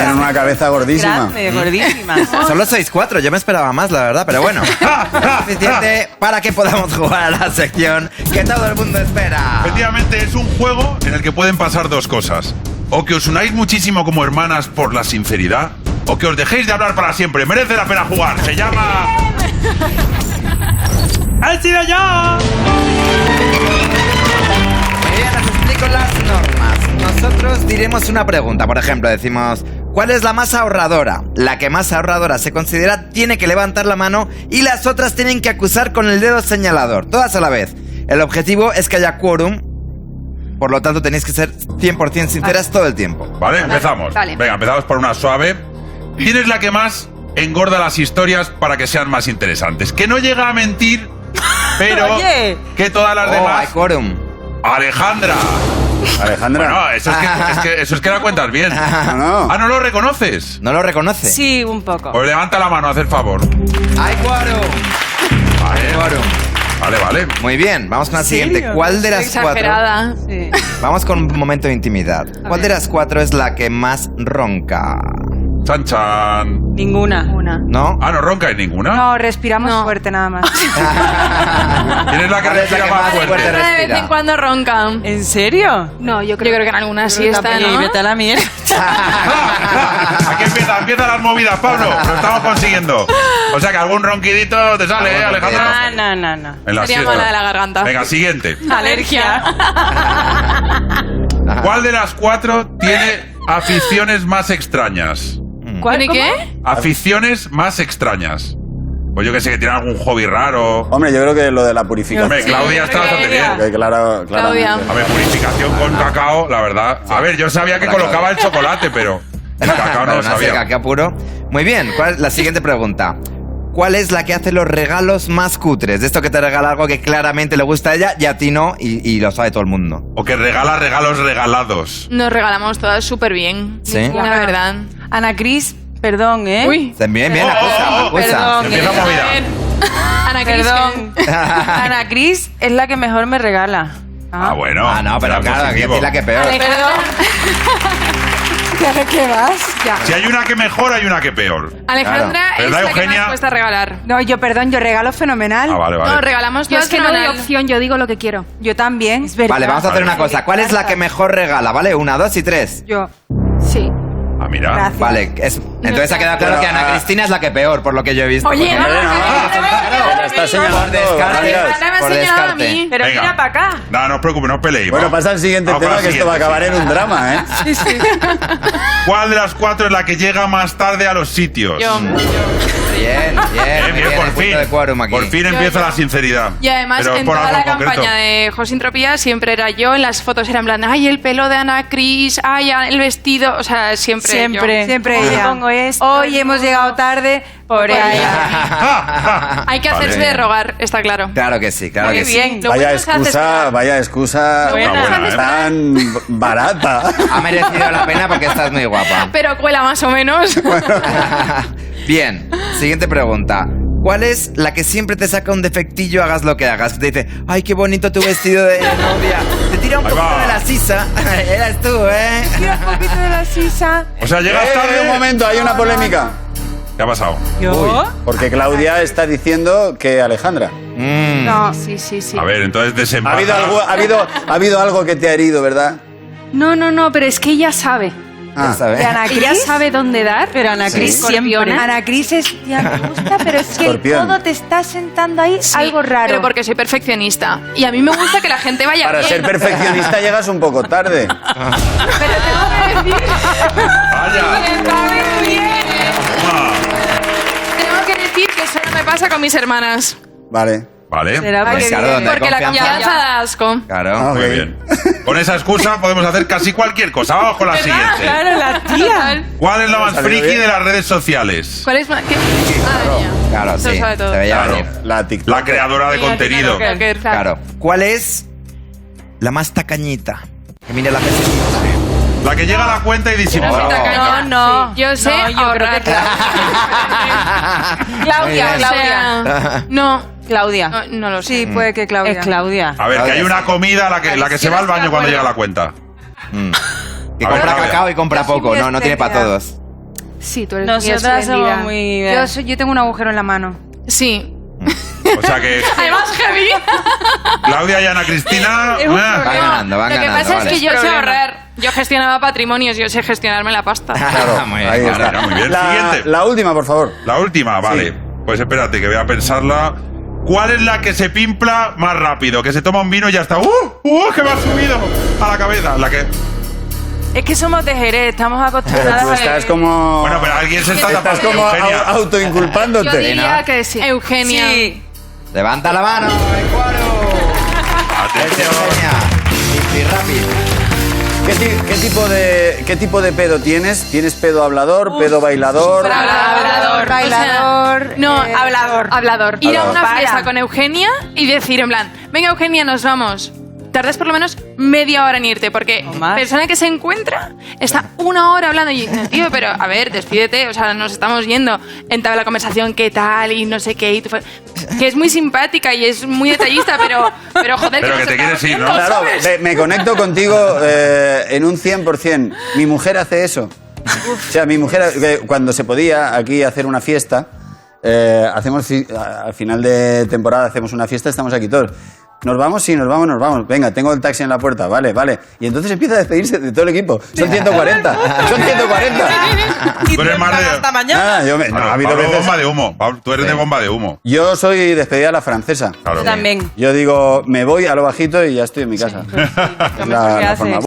Tienen una cabeza gordísima. Grande, gordísima. Solo sois 4, yo me esperaba más, la verdad, pero bueno. Es suficiente para que podamos jugar a la sección que todo el mundo espera. Efectivamente, es un juego en el que pueden pasar dos cosas. O que os unáis muchísimo como hermanas por la sinceridad, o que os dejéis de hablar para siempre. Merece la pena jugar. Se llama... ¡Ha sido yo! Muy bien, os explico las normas. Nosotros diremos una pregunta. Por ejemplo, decimos, ¿cuál es la más ahorradora? La que más ahorradora se considera tiene que levantar la mano y las otras tienen que acusar con el dedo señalador, todas a la vez. El objetivo es que haya quórum, por lo tanto tenéis que ser 100% sinceras todo el tiempo. Vale, empezamos. Vale. Venga, empezamos por una suave. ¿Quién es la que más engorda las historias para que sean más interesantes? Que no llega a mentir, pero Oye. que todas las Hay demás... quórum. Alejandra. Alejandra. Bueno, eso es que la cuentas bien. No. Ah, ¿no lo reconoces? ¿No lo reconoce? Sí, un poco. Pues levanta la mano, haz el favor. Hay quórum. Hay Vale, quórum. vale. Muy bien, vamos con la ¿En siguiente. serio? ¿Cuál de las Exagerada. Sí. cuatro? Vamos con un momento de intimidad. ¿Cuál de las 4 es la que más ronca? Chan, chan. Ninguna. ¿No? Ah, ¿no roncáis ninguna? No, respiramos No. fuerte nada más. ¿Quién es la que ¿Cuál es la respira que más más fuerte? fuerte De vez respira? en cuando roncan. ¿En serio? No, yo Yo creo que en algunas sí está, Oye, ¿no? vete a la mierda. Aquí empiezan las movidas, Pablo. Lo estamos consiguiendo. O sea que algún ronquidito te sale, ¿eh, Alejandra? No. En la Sería siesta. mala de la garganta. Venga, siguiente. Alergia. ¿Cuál de las 4 tiene aficiones más extrañas? ¿Cuál ¿Y qué? Aficiones más extrañas. Pues yo que sé, que tiene algún hobby raro. Hombre, yo creo que lo de la purificación. Hombre, Claudia está bastante bien. Que claro, claramente. A ver, purificación con cacao, la verdad. A ver, yo sabía que colocaba el chocolate, pero el cacao no lo sabía. Cacao puro. Muy bien, ¿cuál es la siguiente pregunta? ¿Cuál es la que hace los regalos más cutres? De esto que te regala algo que claramente le gusta a ella y a ti no, y lo sabe todo el mundo. O que regala regalos regalados. Nos regalamos todas súper bien. ¿Sí? La verdad. Ana Cris, Perdón, ¿eh? Uy. Bien, acusa. Perdón. Empieza movida. Ana Cris, Perdón. Ana Cris es la que mejor me regala. Ah, bueno. Ah, no, pero era claro, que positivo. es la que peor. Perdón. ¿de qué vas? Ya. Si hay una que mejor, hay una que peor. Alejandra es ¿Verdad, la que Eugenia? más cuesta regalar. No, yo regalo fenomenal. Ah, vale. No, regalamos Yo todas es que no doy fenomenal. opción, yo digo lo que quiero. Yo también. Es verdad. Vale, vamos a hacer Vale. una cosa. ¿Cuál es la que mejor regala? ¿Vale? 1, 2 y 3. Yo. Sí. Ah, mira. Gracias. Vale, entonces ha quedado claro que Ana Cristina es la que peor, por lo que yo he visto. Oye, Porque- La está señalando. Por descarte. Amigas. me ha Por señalado a descarte. mí. Pero Venga. mira para acá. No os preocupéis, no os peleéis. Bueno, vamos. pasa al siguiente Vamos con tema, la que esto va a siguiente, acabar en un drama, ¿eh? ¿Cuál de las 4 es la que llega más tarde a los sitios? Yo. Bien, Bien, el por fin. punto de quórum aquí. Por fin empieza la sinceridad. Y además, Pero en por toda algo la en concreto. campaña de Josintropía siempre era yo. En las fotos era en plan, ay, el pelo de Ana Cris, ay, el vestido. O sea, siempre. Siempre. yo. Siempre Hoy ella. pongo esto. Hoy hemos llegado tarde por ella. Hay que hacerse Vale. de rogar, está claro. Claro que sí, claro Muy que sí. bien. Lo Vaya bueno se hace esperar. excusa Buena, tan barata. Ha merecido la pena porque estás muy guapa. Pero cuela más o menos. Bien, siguiente pregunta. ¿Cuál es la que siempre te saca un defectillo, hagas lo que hagas? Te dice, ay, qué bonito tu vestido de novia. Te tira un Ahí poquito va. de la sisa. Eras tú, ¿eh? Tira un poquito de la sisa. O sea, llegas tarde. Un momento, hay una polémica. ¿Qué ha pasado? ¿Yo? Porque Claudia está diciendo que Alejandra. No. Sí. A ver, entonces Ha desempata. ha habido algo que te ha herido, ¿verdad? No, pero es que ella sabe. Ya sabes. ¿De Ana Ella Cris? sabe dónde dar. Pero Ana Cris siempre. Ana Cris es. Ya me gusta, pero es que Escorpión. el codo te está sentando ahí Sí, algo raro. Pero porque soy perfeccionista. Y a mí me gusta que la gente vaya Para bien. ser perfeccionista llegas un poco tarde. Pero tengo que decir. Vaya. Está muy bien. Toma. Tengo que decir que eso no me pasa con mis hermanas. Vale. Vale. Será Pues porque claro, donde hay Porque la confianza. confianza da asco. Claro. Ah, Muy ok. bien. Con esa excusa podemos hacer casi cualquier cosa. Vamos con la siguiente. Claro, la tía. Total. ¿Cuál es la más Salió friki bien. de las redes sociales? ¿Cuál es más? ¿Qué? Madre mía. Claro, Eso sí. lo sabe todo. Se veía Claro. venir. La TikTok. La creadora de Sí, contenido. Claro. ¿Cuál es la más tacañita? Que mire la pesita. La que llega a la cuenta y disimula. No. Yo sé No, yo creo que Claudia, Muy bien. Claudia. No, Claudia. no lo sé. Sí, puede que Claudia. Es Claudia. A ver, que hay una comida la que se va al baño cuando llega a la cuenta. Que A ver, compra Claudia. cacao y compra Yo soy poco. muy No tiene para espléndida. todos. Sí, tú eres muy Nosotras espléndida. somos muy... Yo tengo un agujero en la mano. Sí. O sea que Además, heavy. Claudia y Ana Cristina... Es un ah, Va ganando, va Lo que ganando. pasa es vale. que yo sé Problema. ahorrar. Yo gestionaba patrimonios, yo sé gestionarme la pasta. Claro, Muy bien, ahí claro. está. Muy bien. La, Siguiente. la última, por favor. La última, vale. Sí. Pues espérate, que voy a pensarla. ¿Cuál es la que se pimpla más rápido? Que se toma un vino y ya está. Que me ha subido a la cabeza. La que... Es que somos de Jerez, estamos Pero acostumbradas tú a... estás como... Bueno, pero alguien se está Estás tapando. como Eugenia. Yo autoinculpándote. diría que sí. Eugenia. Sí. Levanta la mano, el cuadro. Atención. Eugenia. Easy, rápido. ¿Qué tipo de pedo tienes? ¿Tienes pedo hablador, pedo bailador? Hablador. Bailador, O sea, no, hablador. Hablador. Ir a una Para. fiesta con Eugenia y decir en plan, venga Eugenia, nos vamos. Tardas por lo menos media hora en irte, porque O más. persona que se encuentra está una hora hablando y dice, tío, pero a ver, despídete, o sea, nos estamos yendo, entabla la conversación, qué tal, y no sé qué, y que es muy simpática y es muy detallista, pero joder, Pero nos que te estamos quieres ir, yendo, ¿no? Claro, ¿sabes? me conecto contigo en un 100%. Mi mujer hace eso. O sea, mi mujer, cuando se podía aquí hacer una fiesta, al final de temporada hacemos una fiesta, estamos aquí todos. ¿Nos vamos? Sí, nos vamos. Venga, tengo el taxi en la puerta, vale. Y entonces empieza a despedirse de todo el equipo. Son 140. Son 140. Tú eres más de... Hasta mañana. Nada, no, ha Claro, habido Pablo, veces... bomba de humo. Pablo, tú eres de bomba de humo. Yo soy despedida a la francesa. Claro. También. Yo digo, me voy a lo bajito y ya estoy en mi casa. Es Lo mejor que la haces. forma.